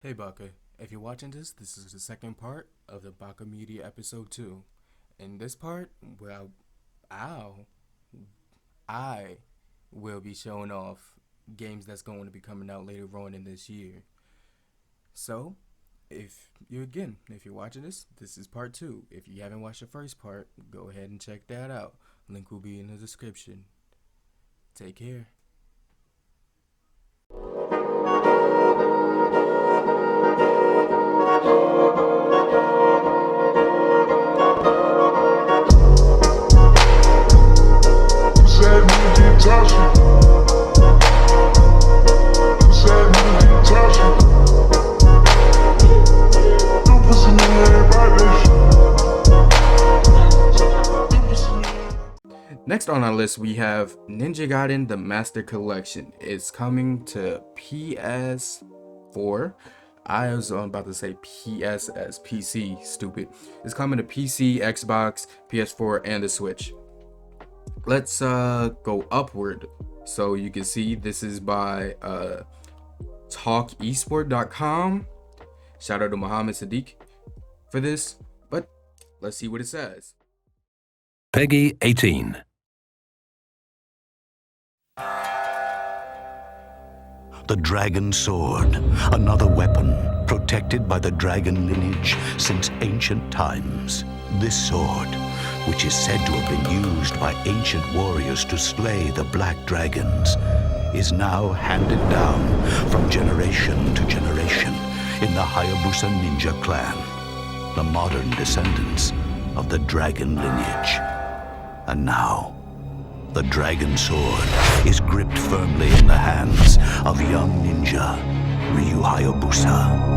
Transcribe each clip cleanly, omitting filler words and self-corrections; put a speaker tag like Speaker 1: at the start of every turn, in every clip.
Speaker 1: Hey Baka, if you're watching this, this is the second part of the Baka Media episode 2. In this part, I'll, I will be showing off games that's going to be coming out later on in this year. So, if you're watching this, this is part 2. If you haven't watched the first part, go ahead and check that out. Link will be in the description. Take care. Next on our list, we have Ninja Gaiden The Master Collection. It's coming to PS4. I was about to say PS as PC, stupid. It's coming to PC, Xbox, PS4, and the Switch. Let's go upward. So you can see this is by talkesport.com. Shout out to Muhammad Sadiq for this, but let's see what it says.
Speaker 2: Peggy 18. The Dragon Sword, another weapon protected by the dragon lineage since ancient times. This sword, which is said to have been used by ancient warriors to slay the black dragons, is now handed down from generation to generation in the Hayabusa ninja clan, the modern descendants of the dragon lineage. And now, the Dragon Sword is gripped firmly in the hands of young ninja Ryu Hayabusa.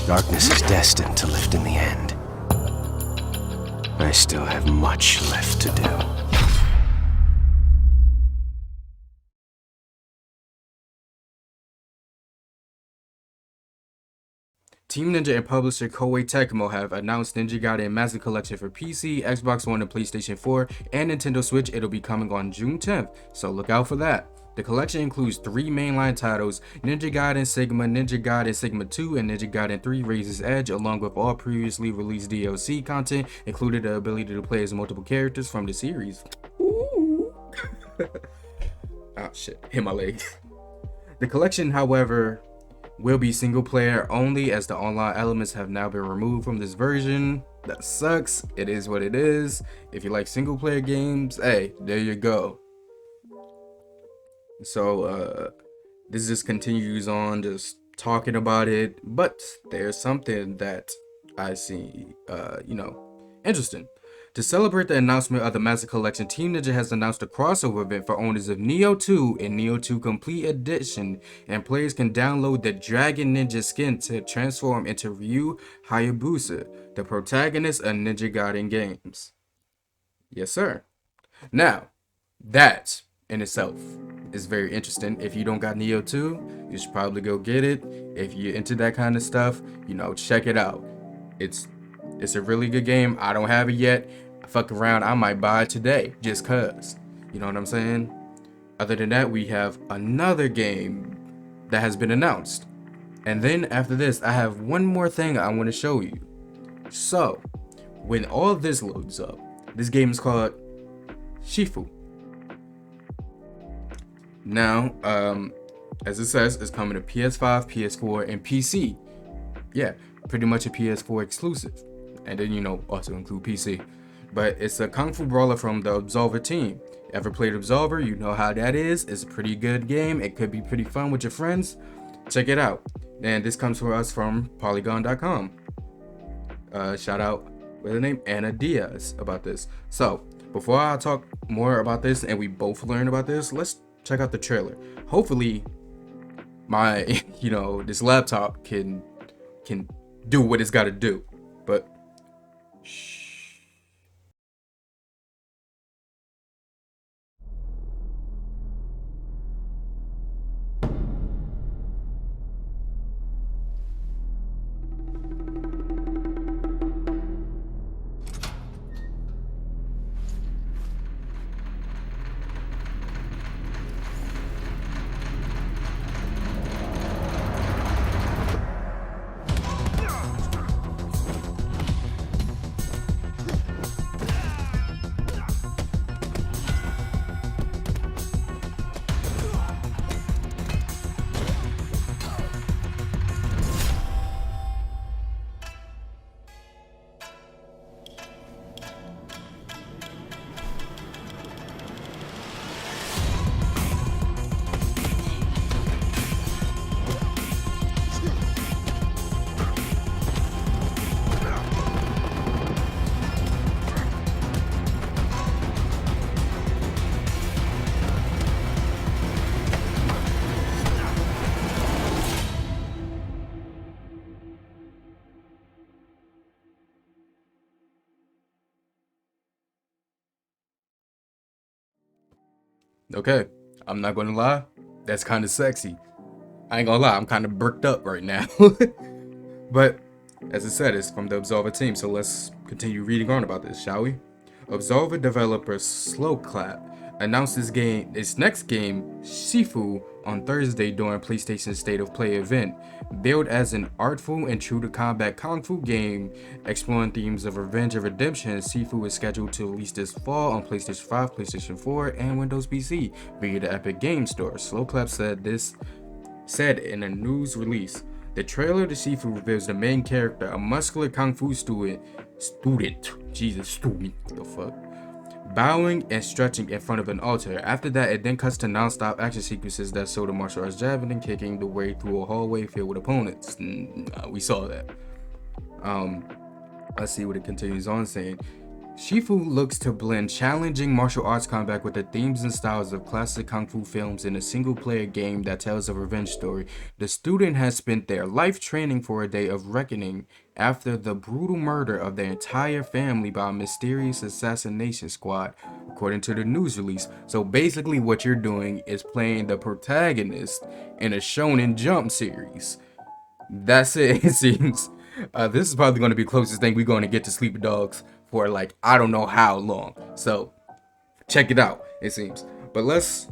Speaker 3: Darkness is destined to lift in the end. I still have much left to do.
Speaker 1: Team Ninja and publisher Koei Tecmo have announced Ninja Gaiden Master Collection for PC, Xbox One, and PlayStation 4, and Nintendo Switch. It'll be coming on June 10th, so look out for that. The collection includes 3 mainline titles: Ninja Gaiden Sigma, Ninja Gaiden Sigma 2, and Ninja Gaiden 3 Razor's Edge, along with all previously released DLC content, including the ability to play as multiple characters from the series. Ooh. Oh shit, hit my leg. The collection, however, will be single player only, as the online elements have now been removed from this version. That sucks. It is what it is. If you like single player games, hey, there you go. So this just continues on just talking about it, but there's something that I see interesting. To celebrate the announcement of the Master Collection, Team Ninja has announced a crossover event for owners of Neo 2 and Neo 2 Complete Edition, and players can download the Dragon Ninja skin to transform into Ryu Hayabusa, the protagonist of Ninja Gaiden games. Yes, sir. Now, that in itself is very interesting. If you don't got Neo 2, you should probably go get it. If you're into that kind of stuff, check it out. It's a really good game. I don't have it yet. Fuck around, I might buy it today just cause. You know what I'm saying? Other than that, we have another game that has been announced. And then after this, I have one more thing I want to show you. So, when all this loads up, this game is called Sifu. Now, as it says, it's coming to PS5, PS4, and PC. Yeah, pretty much a PS4 exclusive. And then, also include PC. But it's a Kung Fu brawler from the Absolver team. Ever played Absolver? You know how that is. It's a pretty good game. It could be pretty fun with your friends. Check it out. And this comes for us from Polygon.com. shout out with the name Anna Diaz about this. So before I talk more about this and we both learn about this, let's check out the trailer. Hopefully my this laptop can do what it's got to do. But shh. Okay, I'm not gonna lie, that's kind of sexy. I ain't gonna lie, I'm kind of bricked up right now. But as I said, it's from the Absolver team, so let's continue reading on about this, shall we? Absolver developer Slowclap announced its next game, Sifu, on Thursday during PlayStation's State of Play event. Billed as an artful and true to combat kung fu game exploring themes of revenge and redemption, Sifu is scheduled to release this fall on PlayStation 5, PlayStation 4, and Windows PC via the Epic Game Store. Slowclap said in a news release. The trailer to Sifu reveals the main character, a muscular kung fu student, what the fuck, bowing and stretching in front of an altar. After that, it then cuts to non-stop action sequences that show the martial arts javelin kicking the way through a hallway filled with opponents. We saw that. Let's see what it continues on saying. Sifu looks to blend challenging martial arts combat with the themes and styles of classic kung fu films in a single-player game that tells a revenge story. The student has spent their life training for a day of reckoning after the brutal murder of their entire family by a mysterious assassination squad, according to the news release. So basically what you're doing is playing the protagonist in a Shonen Jump series. That's it, it seems. This is probably going to be the closest thing we're going to get to Sleepy Dogs for like I don't know how long. So check it out, it seems. But let's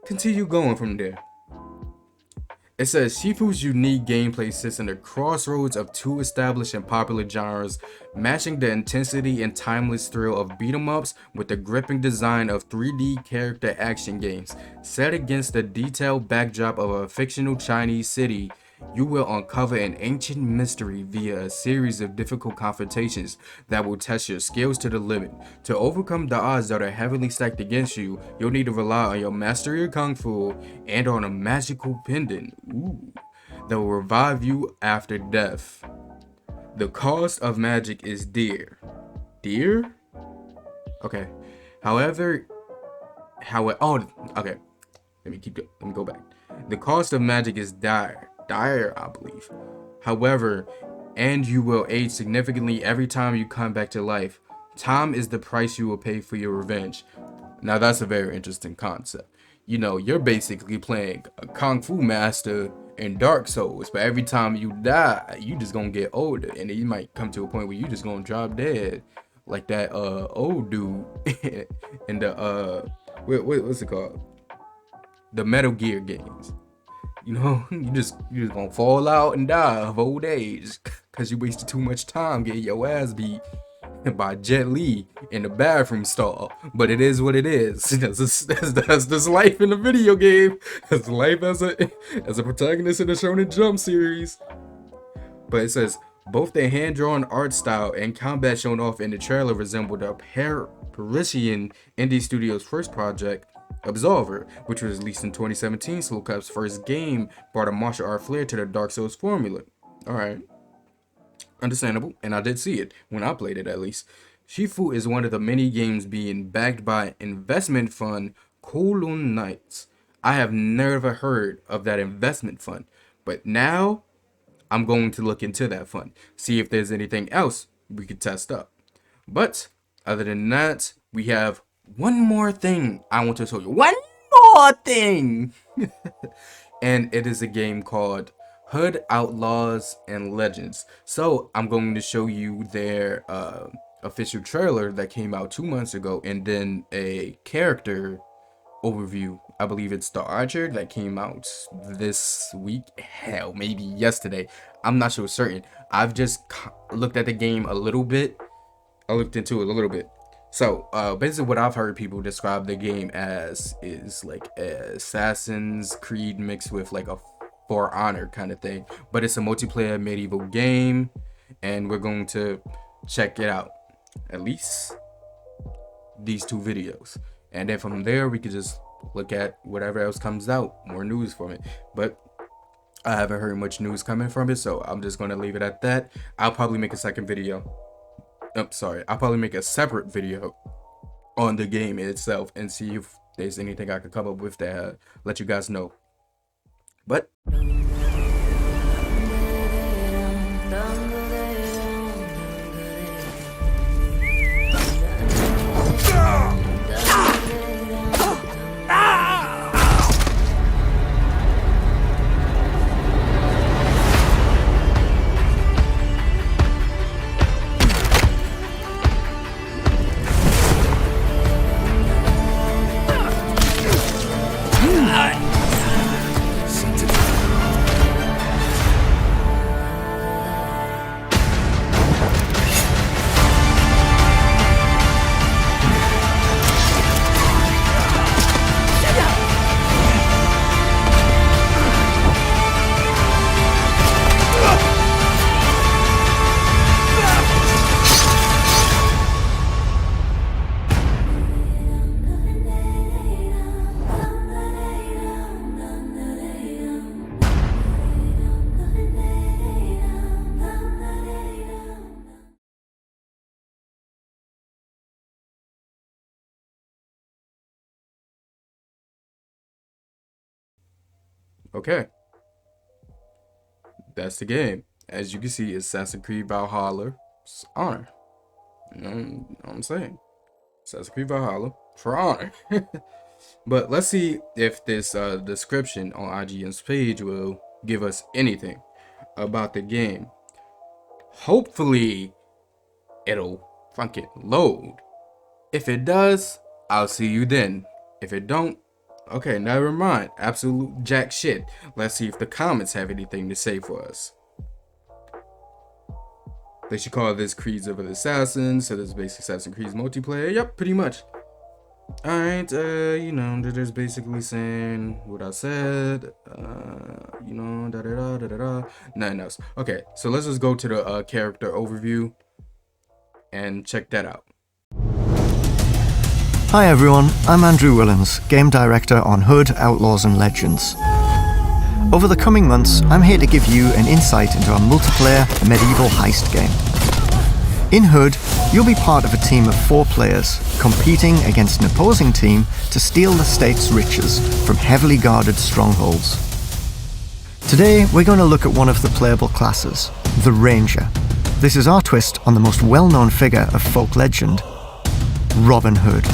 Speaker 1: continue going from there. It says Shifu's unique gameplay sits in the crossroads of two established and popular genres, matching the intensity and timeless thrill of beat-em-ups with the gripping design of 3D character action games. Set against the detailed backdrop of a fictional Chinese city, you will uncover an ancient mystery via a series of difficult confrontations that will test your skills to the limit. To overcome the odds that are heavily stacked against you, you'll need to rely on your mastery of Kung Fu and on a magical pendant that will revive you after death. The cost of magic is dear. Dear? Okay. However, okay. Let me go back. The cost of magic is dire, I believe. However, and you will age significantly every time you come back to life. Time is the price you will pay for your revenge. Now that's a very interesting concept. You know, you're basically playing a Kung Fu master in Dark Souls, but every time you die, you just gonna get older, and then you might come to a point where you just gonna drop dead, like that old dude in the what's it called? The Metal Gear games. You know, you just gonna fall out and die of old age because you wasted too much time getting your ass beat by Jet Li in the bathroom stall. But it is what it is. That's this life in the video game. That's life as a protagonist in the Shonen Jump series. But it says both the hand-drawn art style and combat shown off in the trailer resemble the Parisian indie studio's first project, Absolver, which was released in 2017. Slowclap's first game brought a martial art flair to the Dark Souls formula. Alright. understandable, and I did see it when I played it at least. Sifu is one of the many games being backed by investment fund Kowloon Knights. I have never heard of that investment fund, but now I'm going to look into that fund, see if there's anything else we could test up. But other than that, we have one more thing I want to show you. One more thing! And it is a game called Hood, Outlaws, and Legends. So I'm going to show you their official trailer that came out 2 months ago, and then a character overview. I believe it's the Archer that came out this week. Hell, maybe yesterday. I'm not so certain. I've just looked at the game a little bit. I looked into it a little bit. So basically what I've heard people describe the game as is like Assassin's Creed mixed with like a For Honor kind of thing. But it's a multiplayer medieval game, and we're going to check it out. At least these 2 videos. And then from there we could just look at whatever else comes out, more news from it. But I haven't heard much news coming from it, so I'm just going to leave it at that. I'll probably make a second video. I'll probably make a separate video on the game itself and see if there's anything I could come up with that let you guys know. But okay, that's the game. As you can see, it's Assassin's Creed Valhalla Honor. You know what I'm saying? Assassin's Creed Valhalla for Honor. But let's see if this description on IGN's page will give us anything about the game. Hopefully, it'll fucking load. If it does, I'll see you then. If it don't, okay, never mind. Absolute jack shit. Let's see if the comments have anything to say for us. They should call this Creeds of the Assassins. So this is basically Assassin's Creed multiplayer. Yep, pretty much. Alright, you know, they're just basically saying what I said. You know, da-da-da-da-da-da. Nothing else. Okay, so let's just go to the character overview and check that out.
Speaker 4: Hi everyone, I'm Andrew Willens, Game Director on Hood, Outlaws and Legends. Over the coming months, I'm here to give you an insight into our multiplayer medieval heist game. In Hood, you'll be part of a team of 4 players, competing against an opposing team to steal the state's riches from heavily guarded strongholds. Today, we're going to look at one of the playable classes, the Ranger. This is our twist on the most well-known figure of folk legend, Robin Hood.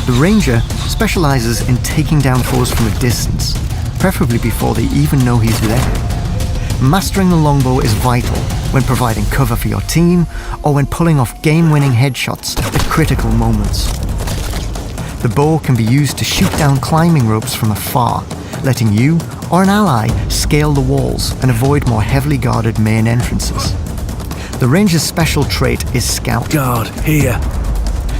Speaker 4: The Ranger specializes in taking down foes from a distance, preferably before they even know he's there. Mastering the longbow is vital when providing cover for your team or when pulling off game-winning headshots at critical moments. The bow can be used to shoot down climbing ropes from afar, letting you or an ally scale the walls and avoid more heavily guarded main entrances. The Ranger's special trait is Scout.
Speaker 3: Guard, here.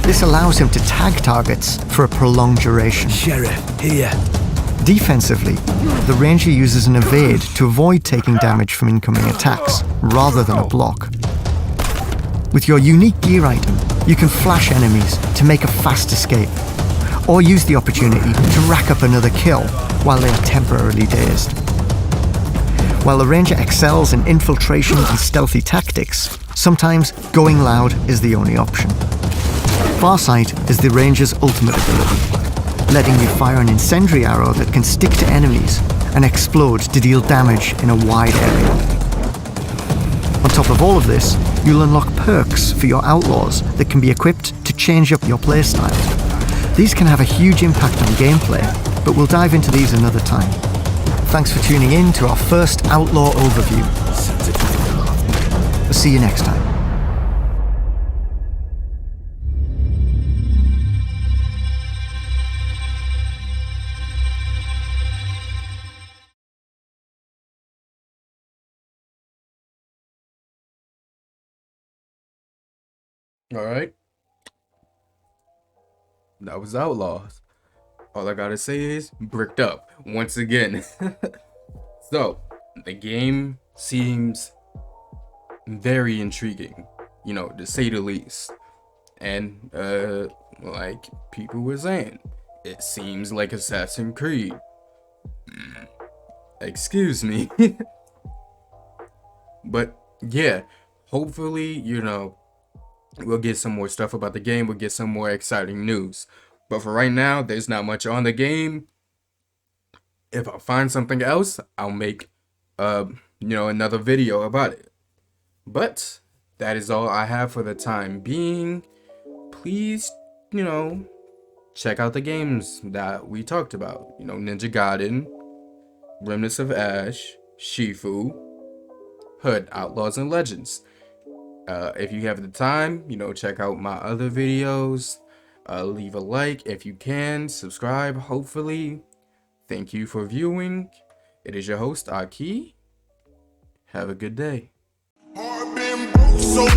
Speaker 4: This allows him to tag targets for a prolonged duration.
Speaker 3: Sheriff, here.
Speaker 4: Defensively, the Ranger uses an evade to avoid taking damage from incoming attacks, rather than a block. With your unique gear item, you can flash enemies to make a fast escape, or use the opportunity to rack up another kill while they are temporarily dazed. While the Ranger excels in infiltration and stealthy tactics, sometimes going loud is the only option. Farsight is the Ranger's ultimate ability, letting you fire an incendiary arrow that can stick to enemies and explode to deal damage in a wide area. On top of all of this, you'll unlock perks for your Outlaws that can be equipped to change up your playstyle. These can have a huge impact on gameplay, but we'll dive into these another time. Thanks for tuning in to our first Outlaw overview. We'll see you next time.
Speaker 1: All right. That was Outlaws. All I gotta say is bricked up once again. So, the game seems very intriguing, you know, to say the least. And, like people were saying, it seems like Assassin's Creed. Excuse me. But, yeah, hopefully, you know, we'll get some more stuff about the game. We'll get some more exciting news. But for right now, there's not much on the game. If I find something else, I'll make, another video about it. But that is all I have for the time being. Please, check out the games that we talked about. Ninja Gaiden, Remnants of Ash, Sifu, Hood, Outlaws and Legends. If you have the time, check out my other videos. Leave a like if you can. Subscribe, hopefully. Thank you for viewing. It is your host, Aki. Have a good day.
Speaker 5: I've been broke so